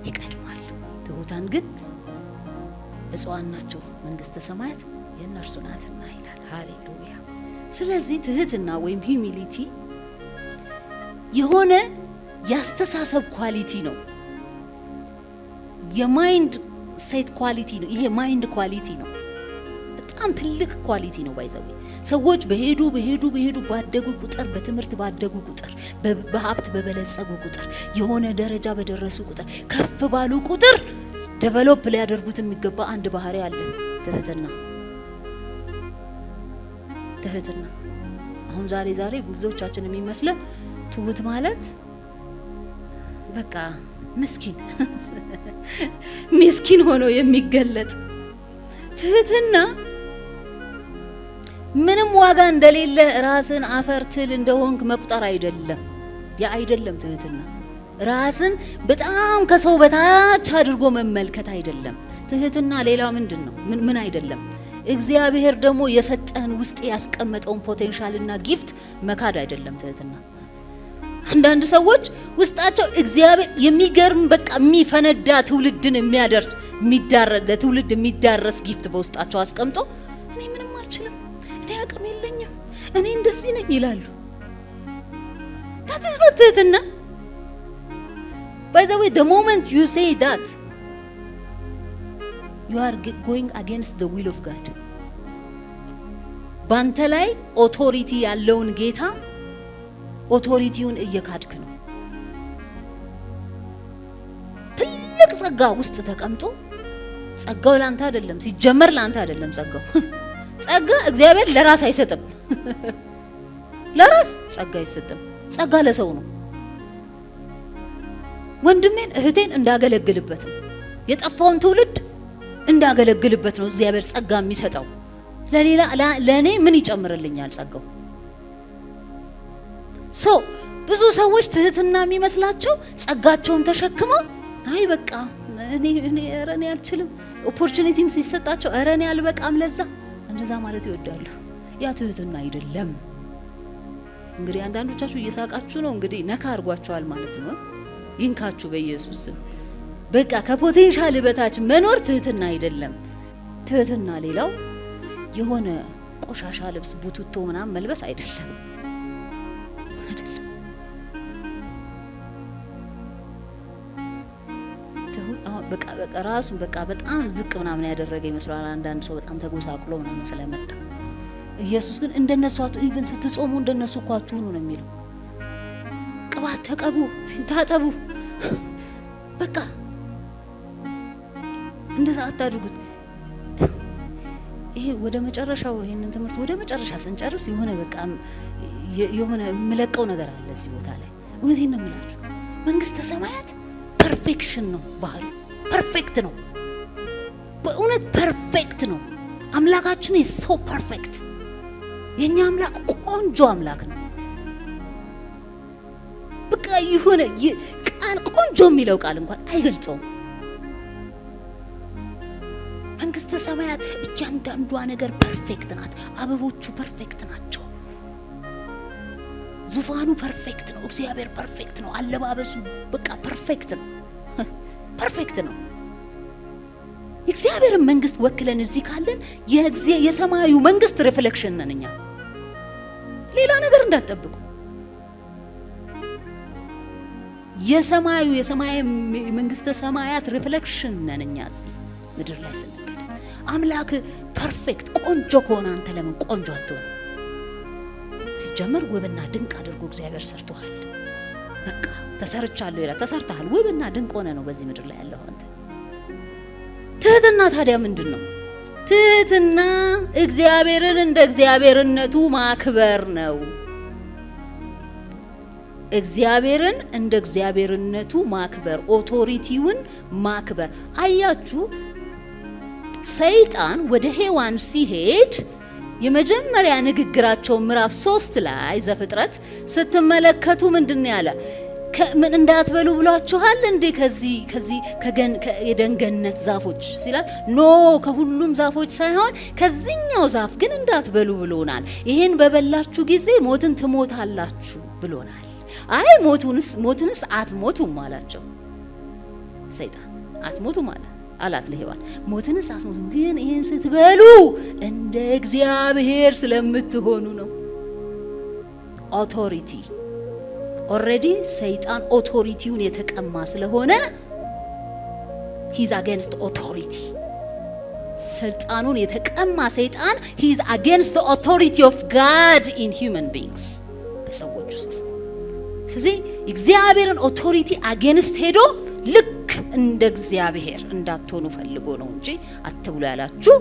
ይቀድማል። ትሁታን ግን እጽዋን ናቸው፣ መንግስተ ሰማያት የእነርሱ ናትና ይላል። ሃሌሉያ። ስለዚህ ትህትና ወይም ሂዩሚሊቲ የሆነ ያስተሳሰብ ኳሊቲ ነው። የማይንድ ሴት ኳሊቲ ነው። ይሄ ማይንድ ኳሊቲ ነው። በጣም ትልቅ ኳሊቲ ነው። ባይዘው ሰዎች በሄዱ ባደጉ ቁጥር፣ በትምህርት ባደጉ ቁጥር፣ በሀብት በበለጸጉ ቁጥር፣ የሆነ ደረጃ በደረሱ ቁጥር፣ ከፍ ባሉ ቁጥር ዴቨሎፕ ሊያደርጉት የሚገባ አንድ ባህሪ አለ። ትህትና። አሁን ዛሬ ብዙዎቻችን የሚመስለን ትሁት ማለት በቃ ምስኪን ሆኖ የሚገለጥ ትህትና ምንም ዋጋ እንደሌለ ራስን አፈር ትል እንደሆንክ መቁጠር አይደለም። ያ አይደለም ትህትና። ራስን በጣም ከሰው በታች አድርጎ መመልከት አይደለም ትህትና። ሌላ ምንድን ነው? ምን አይደለም። እግዚአብሔር ደግሞ የሰጠህን ውስጥ ያስቀመጠውን ፖቴንሻልና ጊፍት መካድ አይደለም ትህትና። አንዳንድ ሰዎች ውስጣቸው እግዚአብሔር የሚገርም በቃ የሚፈነዳ ትውልድን የሚያደርስ ለትውልድ የሚዳረስ ጊፍት በውስጣቸው አስቀምጦ እኔ ምንም አልችልም፣ እኔ አቅም የለኝም፣ እኔ እንደዚህ ነኝ ይላሉ። that is not ትህትና. By the way, the moment you say that you are going against the will of God. ባንተ ላይ ኦቶሪቲ ያለውን ጌታ ኦቶሪቲውን እየካድክ ነው። ትልቅ ጸጋ ውስጥ ተቀምጦ ጸጋው ላንተ አይደለም፣ ሲጀመር ላንተ አይደለም ጸጋው። ጸጋ እግዚአብሔር ለራስ አይሰጥም። ለራስ ጸጋ አይሰጥም። ጸጋ ለሰው ነው። ወንድሜን እህቴን እንዳገለግልበት ነው፣ የጠፋውን ትውልድ እንዳገለግልበት ነው እግዚአብሔር ጸጋ የሚሰጠው። ለሌላ ለኔ ምን ይጨምርልኛል ጸጋው? ብዙ ሰዎች ትህትና የሚመስላቸው ጸጋቸውን ተሸክመው አይ በቃ እኔ አልችልም፣ ኦፖርቹኒቲም ሲሰጣቸው እኔ አልበቃም ለዛ እንደዛ ማለት ይወዳሉ። ያ ትህትና አይደለም። እንግዲህ አንዳንዶቻችሁ እየሳቃችሁ ነው፣ እንግዲህ ነካ አድርጓቸዋል ማለት ነው። ይንካችሁ በኢየሱስ ስም። በቃ ከፖቴንሻል በታች መኖር ትህትና አይደለም። ትህትና ሌላው የሆነ ቆሻሻ ልብስ ቡቱቶ ምናምን መልበስ አይደለም። በቃ ራሱን በቃ በጣም ዝቅ ምናምን ያደረገ ይመስላል አንዳንድ ሰው በጣም ተጎሳቅሎ ምናምን ስለመጣ። ኢየሱስ ግን እንደነሱ ኢቭን ስትጾሙ እንደነሱ እኮ አትሁኑ ነው የሚለው። ቅባት ተቀቡ፣ ፊት ታጠቡ፣ በቃ እንደዛ አታድርጉት። ይሄ ወደ መጨረሻው ይሄንን ትምህርት ወደ መጨረሻ ስንጨርስ የሆነ የምለቀው ነገር አለ እዚህ ቦታ ላይ። እውነቴን ነው የምላችሁ፣ መንግስተ ሰማያት ፐርፌክሽን ነው ባህሪ። ፐርፌክት ነው፣ በእውነት ፐርፌክት ነው። አምላካችን is so perfect። የኛ አምላክ ቆንጆ አምላክ ነው። በቃ የሆነ ቃል ቆንጆ የሚለው ቃል እንኳን አይገልጸውም። መንግስተ ሰማያት እያንዳንዷ ነገር ፐርፌክት ናት። አበቦቹ ፐርፌክት ናቸው። ዙፋኑ ፐርፌክት ነው። እግዚአብሔር ፐርፌክት ነው። አለባበሱ በቃ ፐርፌክት ነው። ፐርፌክት ነው። የእግዚአብሔርን መንግስት ወክለን እዚህ ካለን የሰማዩ መንግስት ሪፍሌክሽን ነን እኛ። ሌላ ነገር እንዳትጠብቁ። የሰማዩ መንግስተ ሰማያት ሪፍሌክሽን ነን እኛ እዚህ ምድር ላይ ስንገድ። አምላክ ፐርፌክት ቆንጆ ከሆነ አንተ ለምን ቆንጆ አትሆን? ሲጀመር ውብና ድንቅ አድርጎ እግዚአብሔር ሰርቶሃል። በቃ ተሰርቻለሁ ይላል። ተሰርተሃል። ውብና ድንቅ ሆነ ነው በዚህ ምድር ላይ ያለው አንተ። ትህትና ታዲያ ምንድን ነው? ትህትና እግዚአብሔርን እንደ እግዚአብሔርነቱ ማክበር ነው። እግዚአብሔርን እንደ እግዚአብሔርነቱ ማክበር፣ ኦቶሪቲውን ማክበር። አያችሁ፣ ሰይጣን ወደ ሔዋን ሲሄድ የመጀመሪያ ንግግራቸው ምዕራፍ 3 ላይ ዘፍጥረት ስትመለከቱ ምንድነው ያለ? ምን እንዳትበሉ ብሏችኋል እንዴ ከዚህ የደንገነት ዛፎች ሲላል፣ ኖ ከሁሉም ዛፎች ሳይሆን ከዚህኛው ዛፍ ግን እንዳትበሉ ብሎናል። ይሄን በበላችሁ ጊዜ ሞትን ትሞታላችሁ ብሎናል። አይ ሞትንስ አትሞቱም አላቸው ሰይጣን። አትሞቱም አላት ለሔዋን። ሞትንስ አትሞቱም፣ ግን ይሄን ስትበሉ እንደ እግዚአብሔር ስለምትሆኑ ነው። ኦቶሪቲ ኦልሬዲ ሰይጣን ኦቶሪቲውን የተቀማ ስለሆነ ሂዝ አጌንስት ኦቶሪቲ። ስልጣኑን የተቀማ ሰይጣን ሂዝ አጌንስት ኦቶሪቲ ኦፍ ጋድ ኢን ሂውመን ቢንግስ፣ በሰዎች ውስጥ። ስለዚህ እግዚአብሔርን ኦቶሪቲ አጌንስት ሄዶ ልክ እንደ እግዚአብሔር እንዳትሆኑ ፈልጎ ነው እንጂ አትብሉ ያላችሁ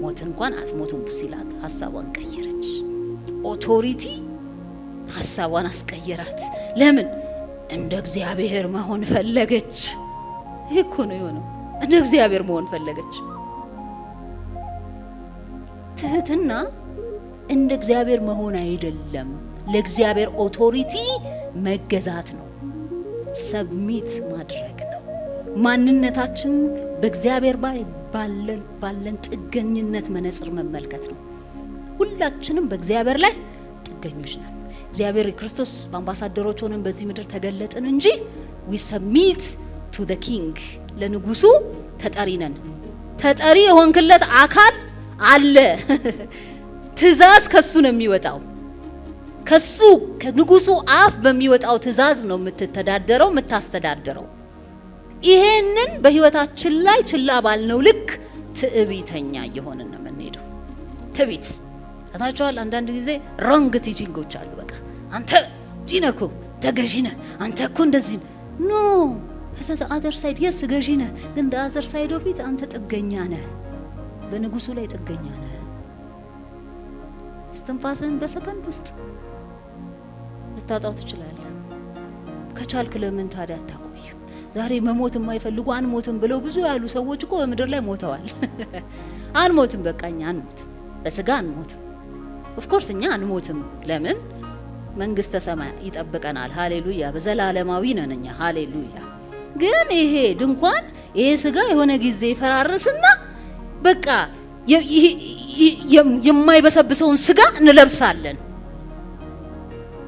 ሞት እንኳን አትሞቱም ሲላት ሐሳቧን ቀየረች። ኦቶሪቲ ሐሳቧን አስቀየራት። ለምን? እንደ እግዚአብሔር መሆን ፈለገች። ይሄ እኮ ነው የሆነው። እንደ እግዚአብሔር መሆን ፈለገች። ትህትና እንደ እግዚአብሔር መሆን አይደለም፣ ለእግዚአብሔር ኦቶሪቲ መገዛት ነው፣ ሰብሚት ማድረግ ነው። ማንነታችን በእግዚአብሔር ባለን ጥገኝነት መነጽር መመልከት ነው። ሁላችንም በእግዚአብሔር ላይ ጥገኞች ነን። እግዚአብሔር ክርስቶስ አምባሳደሮች ሆነን በዚህ ምድር ተገለጥን እንጂ we submit to the king፣ ለንጉሱ ተጠሪ ነን። ተጠሪ የሆንክለት አካል አለ። ትእዛዝ ከሱ ነው የሚወጣው። ከንጉሱ አፍ በሚወጣው ትእዛዝ ነው የምትተዳደረው፣ የምታስተዳደረው። ይሄንን በህይወታችን ላይ ችላ ባልነው ልክ ትዕቢተኛ እየሆንን ነው የምንሄደው። ትዕቢት ታታቸዋል። አንዳንድ ጊዜ ሮንግ ቲቺንጎች አሉ። በቃ አንተ ዲነኩ ተገዢነ፣ አንተ እኮ እንደዚህ ኖ ከዛ አዘር ሳይድ የስ ገዢነ፣ ግን አዘር ሳይድ ኦፊት አንተ ጥገኛ ነህ፣ በንጉሱ ላይ ጥገኛ ነህ። እስትንፋስህን በሰከንድ ውስጥ ልታጣው ትችላለህ። ከቻልክ ለምን ታዲያ አታቆይም? ዛሬ መሞት የማይፈልጉ አንሞትም ብለው ብዙ ያሉ ሰዎች እኮ በምድር ላይ ሞተዋል። አንሞትም፣ በቃኛ አንሞትም፣ በስጋ አንሞትም። ኦፍ ኮርስ እኛ አንሞትም። ለምን? መንግስተ ሰማይ ይጠብቀናል። ሃሌሉያ። በዘላለማዊ ነን እኛ። ሃሌሉያ። ግን ይሄ ድንኳን ይሄ ስጋ የሆነ ጊዜ ይፈራርስና በቃ የማይበሰብሰውን ስጋ እንለብሳለን።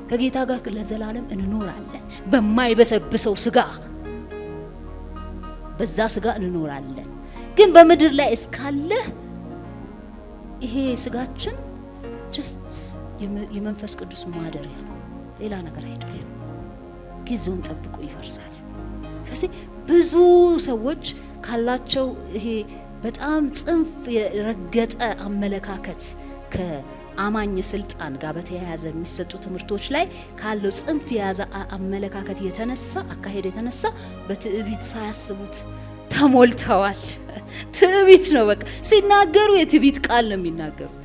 ከጌታ ጋር ለዘላለም እንኖራለን። በማይበሰብሰው ስጋ በዛ ስጋ እንኖራለን። ግን በምድር ላይ እስካለ ይሄ ስጋችን ጀስት የመንፈስ ቅዱስ ማደሪያ ነው፣ ሌላ ነገር አይደለም። ጊዜውን ጠብቆ ይፈርሳል። ስለዚህ ብዙ ሰዎች ካላቸው ይሄ በጣም ጽንፍ የረገጠ አመለካከት ከአማኝ ስልጣን ጋር በተያያዘ የሚሰጡ ትምህርቶች ላይ ካለው ጽንፍ የያዘ አመለካከት የተነሳ አካሄድ የተነሳ በትዕቢት ሳያስቡት ተሞልተዋል። ትዕቢት ነው በቃ ሲናገሩ የትዕቢት ቃል ነው የሚናገሩት።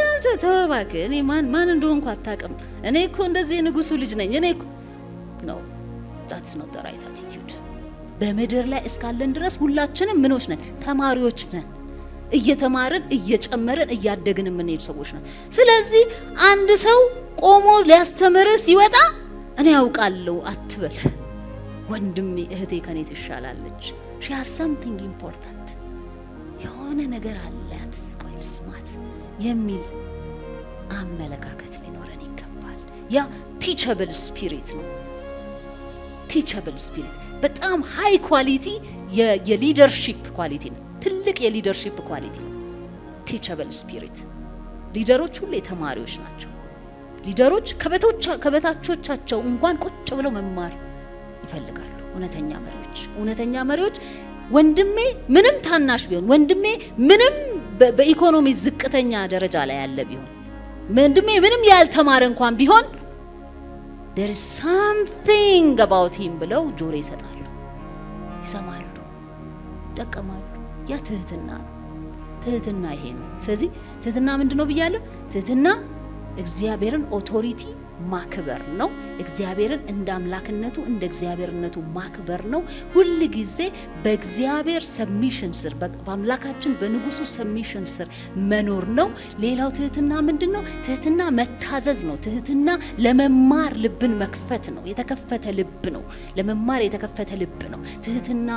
አንተ ተባክ እኔ ማን እንደሆንኩ አታውቅም፣ እኔ እኮ እንደዚህ የንጉሱ ልጅ ነኝ፣ እኔ እኮ ነው። that's not the right attitude። በምድር ላይ እስካለን ድረስ ሁላችንም ምኖች ነን? ተማሪዎች ነን። እየተማርን እየጨመርን እያደግን የምንሄድ ሰዎች ነን። ስለዚህ አንድ ሰው ቆሞ ሊያስተምር ሲወጣ እኔ ያውቃለሁ አትበል። ወንድሜ እህቴ ከኔ ትሻላለች፣ she has something important፣ የሆነ ነገር አላት፣ ቆይ ልስማት የሚል አመለካከት ሊኖረን ይገባል። ያ ቲቸብል ስፒሪት ነው። ቲቸብል ስፒሪት በጣም ሃይ ኳሊቲ የሊደርሺፕ ኳሊቲ ነው። ትልቅ የሊደርሺፕ ኳሊቲ ነው ቲቸብል ስፒሪት። ሊደሮች ሁሉ ተማሪዎች ናቸው። ሊደሮች ከበታቾቻቸው እንኳን ቁጭ ብለው መማር ይፈልጋሉ። እውነተኛ መሪዎች ወንድሜ ምንም ታናሽ ቢሆን፣ ወንድሜ ምንም በኢኮኖሚ ዝቅተኛ ደረጃ ላይ ያለ ቢሆን፣ ወንድሜ ምንም ያልተማረ እንኳን ቢሆን there is something about him ብለው ጆሮ ይሰጣሉ፣ ይሰማሉ፣ ይጠቀማሉ። ያ ትህትና ነው። ትህትና ይሄ ነው። ስለዚህ ትህትና ምንድነው ብያለሁ? ትህትና እግዚአብሔርን ኦቶሪቲ ማክበር ነው። እግዚአብሔርን እንደ አምላክነቱ እንደ እግዚአብሔርነቱ ማክበር ነው። ሁሉ ጊዜ በእግዚአብሔር ሰብሚሽን ስር፣ በአምላካችን በንጉሱ ሰብሚሽን ስር መኖር ነው። ሌላው ትህትና ምንድነው? ትህትና መታዘዝ ነው። ትህትና ለመማር ልብን መክፈት ነው። የተከፈተ ልብ ነው። ለመማር የተከፈተ ልብ ነው። ትህትና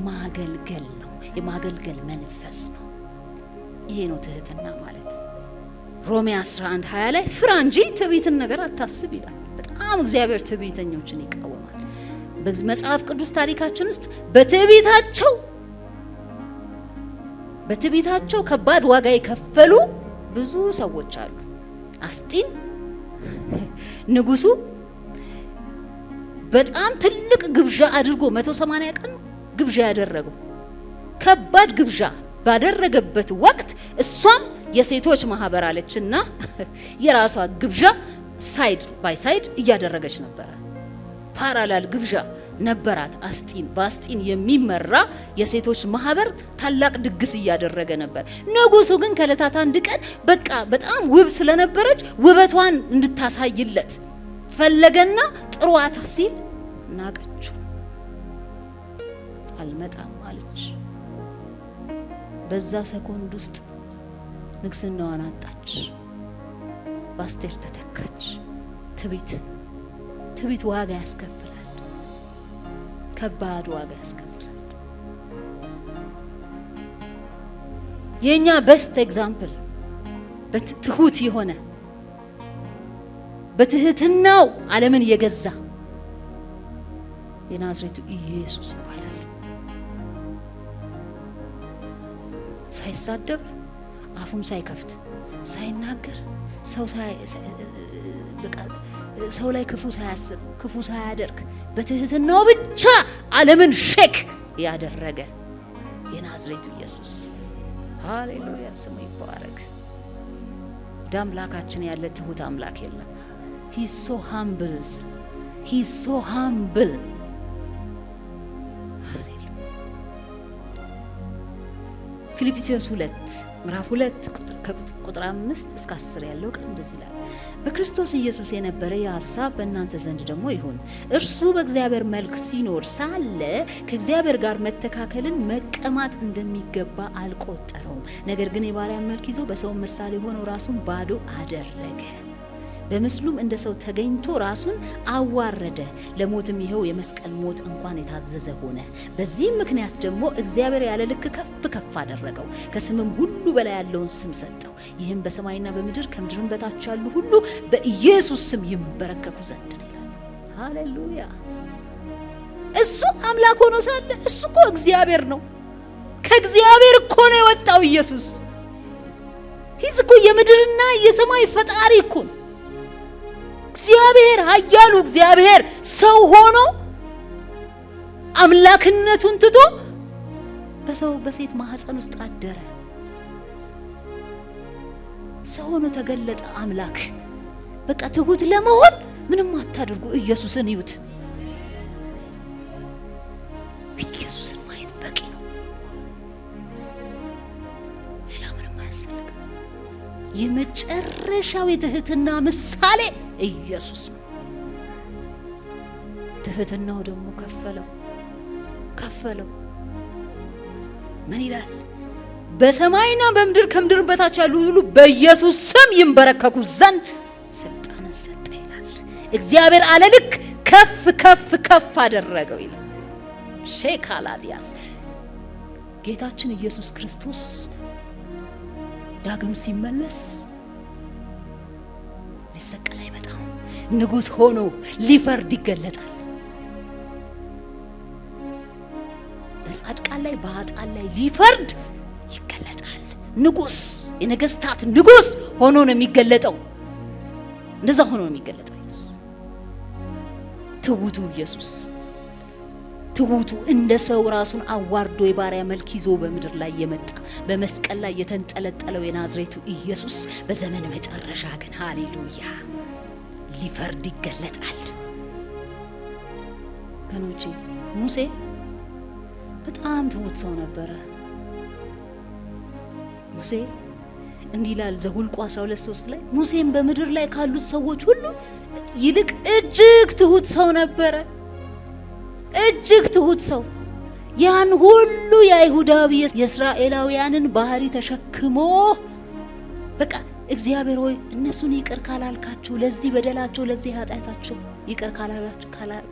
ማገልገል ነው። የማገልገል መንፈስ ነው። ይሄ ነው ትህትና ማለት። ሮሜ 11:20 ላይ ፍራ እንጂ ትዕቢትን ነገር አታስብ ይላል። በጣም እግዚአብሔር ትዕቢተኞችን ይቃወማል። በመጽሐፍ ቅዱስ ታሪካችን ውስጥ በትዕቢታቸው ከባድ ዋጋ የከፈሉ ብዙ ሰዎች አሉ። አስጢን ንጉሱ በጣም ትልቅ ግብዣ አድርጎ 180 ቀን ግብዣ ያደረገው ከባድ ግብዣ ባደረገበት ወቅት እሷም የሴቶች ማህበር አለችና የራሷ ግብዣ ሳይድ ባይ ሳይድ እያደረገች ነበር። ፓራላል ግብዣ ነበራት። በአስጢን የሚመራ የሴቶች ማህበር ታላቅ ድግስ እያደረገ ነበር። ንጉሱ ግን ከዕለታት አንድ ቀን በቃ በጣም ውብ ስለነበረች ውበቷን እንድታሳይለት ፈለገና ጥሯት ሲል ናቀችው። አልመጣም አለች። በዛ ሰኮንድ ውስጥ ንግስናዋን አጣች። በአስቴር ተተካች። ትዕቢት ዋጋ ያስከፍላል። ከባድ ዋጋ ያስከፍላል። የኛ ቤስት ኤግዛምፕል በትሁት የሆነ በትህትናው ዓለምን የገዛ የናዝሬቱ ኢየሱስ ይባላል። ሳይሳደብ አፉን ሳይከፍት ሳይናገር ሰው ላይ ክፉ ሳያስብ ክፉ ሳያደርግ በትህትናው ብቻ ዓለምን ሼክ ያደረገ የናዝሬቱ ኢየሱስ ሃሌሉያ ስሙ ይባረክ። ወደ አምላካችን ያለ ትሁት አምላክ የለም። He's so humble. He's so humble. ፊልጵስዩስ 2 ምዕራፍ 2 ቁጥር 5 እስከ 10 ያለው ቃል እንደዚህ ይላል። በክርስቶስ ኢየሱስ የነበረ የሐሳብ በእናንተ ዘንድ ደግሞ ይሁን። እርሱ በእግዚአብሔር መልክ ሲኖር ሳለ ከእግዚአብሔር ጋር መተካከልን መቀማት እንደሚገባ አልቆጠረውም። ነገር ግን የባሪያን መልክ ይዞ በሰው ምሳሌ ሆኖ ራሱን ባዶ አደረገ። በምስሉም እንደ ሰው ተገኝቶ ራሱን አዋረደ፣ ለሞትም ይኸው የመስቀል ሞት እንኳን የታዘዘ ሆነ። በዚህም ምክንያት ደግሞ እግዚአብሔር ያለ ልክ ከፍ ከፍ አደረገው፣ ከስምም ሁሉ በላይ ያለውን ስም ሰጠው። ይህም በሰማይና በምድር ከምድርም በታች ያሉ ሁሉ በኢየሱስ ስም ይንበረከኩ ዘንድ ነው ይላል። ሃሌሉያ። እሱ አምላክ ሆኖ ሳለ እሱ እኮ እግዚአብሔር ነው። ከእግዚአብሔር እኮ ነው የወጣው ኢየሱስ። ይህ እኮ የምድርና የሰማይ ፈጣሪ እኮ ነው። እግዚአብሔር ኃያሉ እግዚአብሔር ሰው ሆኖ አምላክነቱን ትቶ በሰው በሴት ማህፀን ውስጥ አደረ። ሰው ሆኖ ተገለጠ አምላክ። በቃ ትሁት ለመሆን ምንም አታድርጉ፣ ኢየሱስን ይዩት። ኢየሱስን ማየት በቂ ነው። ሌላ ምንም አያስፈልግም። የመጨረሻው የትህትና ምሳሌ ኢየሱስ ነው። ትህትናው ደግሞ ከፈለው። ምን ይላል? በሰማይና በምድር ከምድር በታች ያሉ ሁሉ በኢየሱስ ስም ይንበረከኩ ዘንድ ስልጣንን ሰጠ ይላል። እግዚአብሔር አለ ልክ ከፍ ከፍ ከፍ አደረገው ይላል። ሼካላዚያስ ጌታችን ኢየሱስ ክርስቶስ ዳግም ሲመለስ ሊሰቀል አይመጣም። ንጉሥ ሆኖ ሊፈርድ ይገለጣል። በጻድቃን ላይ በኃጥአን ላይ ሊፈርድ ይገለጣል። ንጉሥ፣ የነገስታት ንጉሥ ሆኖ ነው የሚገለጠው። እንደዛ ሆኖ ነው የሚገለጠው ኢየሱስ። ትሁቱ ኢየሱስ፣ ትሁቱ እንደ ሰው ራሱን አዋርዶ የባሪያ መልክ ይዞ በምድር ላይ የመጣ በመስቀል ላይ የተንጠለጠለው የናዝሬቱ ኢየሱስ በዘመን መጨረሻ ግን ሃሌሉያ ሊፈርድ ይገለጣል። ገኖቼ ሙሴ በጣም ትሁት ሰው ነበረ። ሙሴ እንዲህ ይላል ዘኍልቍ 12:3 ላይ ሙሴም በምድር ላይ ካሉት ሰዎች ሁሉ ይልቅ እጅግ ትሁት ሰው ነበረ። እጅግ ትሁት ሰው ያን ሁሉ የአይሁዳዊ የእስራኤላውያንን ባህሪ ተሸክሞ በቃ እግዚአብሔር ሆይ እነሱን ይቅር ካላልካቸው፣ ለዚህ በደላቸው፣ ለዚህ ኃጢአታቸው ይቅር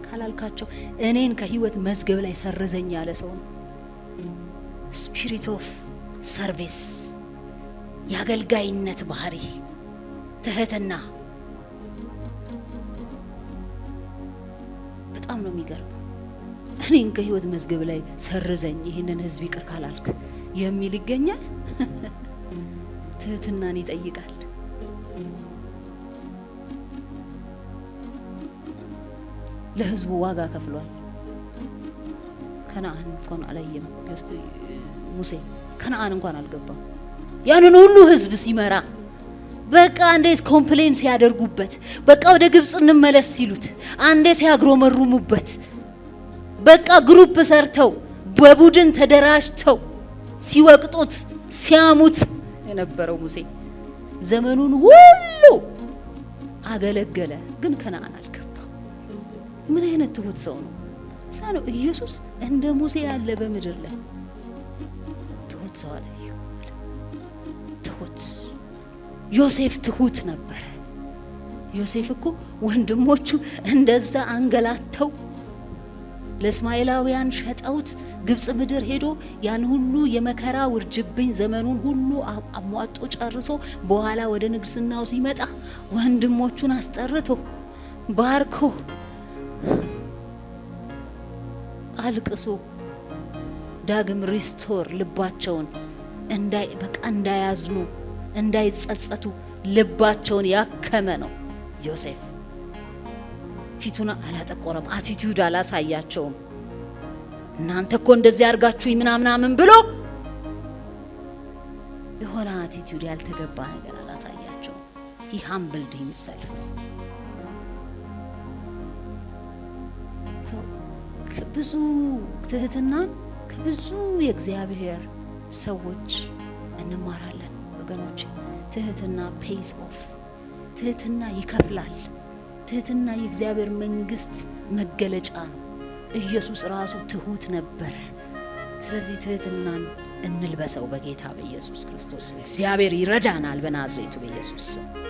ካላልካቸው እኔን ከህይወት መዝገብ ላይ ሰርዘኝ ያለ ሰው ነው። ስፒሪት ኦፍ ሰርቪስ፣ የአገልጋይነት ባህሪ፣ ትህትና በጣም ነው የሚገርመው። እኔን ከህይወት መዝገብ ላይ ሰርዘኝ ይህንን ህዝብ ይቅር ካላልክ የሚል ይገኛል። ትህትናን ይጠይቃል። ለህዝቡ ዋጋ ከፍሏል። ከነአን እንኳን አላየም ሙሴ። ከነአን እንኳን አልገባም። ያንን ሁሉ ህዝብ ሲመራ በቃ አንዴ ኮምፕሌን ሲያደርጉበት፣ በቃ ወደ ግብጽ እንመለስ ሲሉት፣ አንዴ ሲያግሮመሩሙበት፣ በቃ ግሩፕ ሰርተው በቡድን ተደራጅተው ሲወቅጡት ሲያሙት የነበረው ሙሴ ዘመኑን ሁሉ አገለገለ፣ ግን ከነአን አልገባም። ምን አይነት ትሁት ሰው ነው! እዛ ነው ኢየሱስ እንደ ሙሴ ያለ በምድር ላይ ትሁት ሰው አለ። ትሁት ዮሴፍ ትሁት ነበረ። ዮሴፍ እኮ ወንድሞቹ እንደዛ አንገላተው ለእስማኤላውያን ሸጠውት ግብጽ ምድር ሄዶ ያን ሁሉ የመከራ ውርጅብኝ ዘመኑን ሁሉ አሟጦ ጨርሶ በኋላ ወደ ንግስናው ሲመጣ ወንድሞቹን አስጠርቶ ባርኮ አልቅሶ ዳግም ሪስቶር ልባቸውን እንዳያዝኑ እንዳይጸጸቱ ልባቸውን ያከመ ነው ዮሴፍ። ፊቱን አላጠቆረም፣ አቲቲዩድ አላሳያቸውም። እናንተ እኮ እንደዚህ አድርጋችሁኝ ምናምን ብሎ የሆነ አቲቲዩድ ያልተገባ ነገር አላሳያቸው። he humbled himself። ከብዙ ትህትናን ከብዙ የእግዚአብሔር ሰዎች እንማራለን ወገኖች። ትህትና pays off። ትህትና ይከፍላል። ትህትና የእግዚአብሔር መንግስት መገለጫ ነው። ኢየሱስ ራሱ ትሁት ነበረ። ስለዚህ ትህትናን እንልበሰው በጌታ በኢየሱስ ክርስቶስ። እግዚአብሔር ይረዳናል በናዝሬቱ በኢየሱስ ስም።